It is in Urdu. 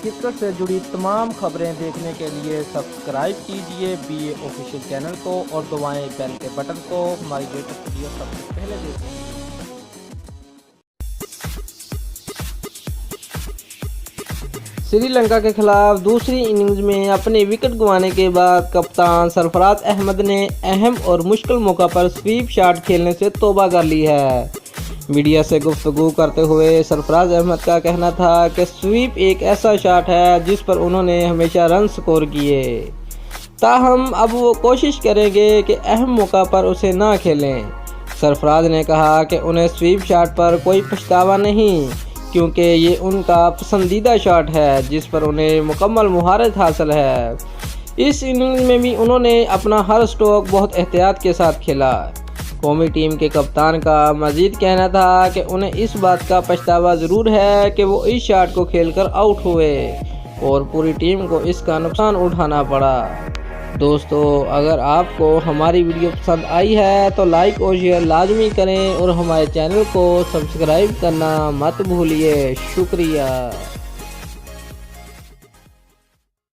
کرکٹ سے جڑی تمام خبریں دیکھنے کے لیے سبسکرائب کیجئے BA آفیشیل چینل کو اور دبائیں بیل کے بٹن کو۔ ہماری لیٹسٹ ویڈیو سب سے پہلے دیکھیں۔ سری لنکا کے خلاف دوسری اننگز میں اپنی وکٹ گنوانے کے بعد کپتان سرفراز احمد نے اہم اور مشکل موقع پر سویپ شاٹ کھیلنے سے توبہ کر لی ہے۔ میڈیا سے گفتگو کرتے ہوئے سرفراز احمد کا کہنا تھا کہ سویپ ایک ایسا شاٹ ہے جس پر انہوں نے ہمیشہ رن سکور کیے، تاہم اب وہ کوشش کریں گے کہ اہم موقع پر اسے نہ کھیلیں۔ سرفراز نے کہا کہ انہیں سویپ شاٹ پر کوئی پچھتاوا نہیں، کیونکہ یہ ان کا پسندیدہ شاٹ ہے جس پر انہیں مکمل مہارت حاصل ہے۔ اس اننگ میں بھی انہوں نے اپنا ہر اسٹروک بہت احتیاط کے ساتھ کھیلا۔ قومی ٹیم کے کپتان کا مزید کہنا تھا کہ انہیں اس بات کا پچھتاوا ضرور ہے کہ وہ اس شاٹ کو کھیل کر آؤٹ ہوئے اور پوری ٹیم کو اس کا نقصان اٹھانا پڑا۔ دوستو، اگر آپ کو ہماری ویڈیو پسند آئی ہے تو لائک اور شیئر لازمی کریں اور ہمارے چینل کو سبسکرائب کرنا مت بھولیے۔ شکریہ۔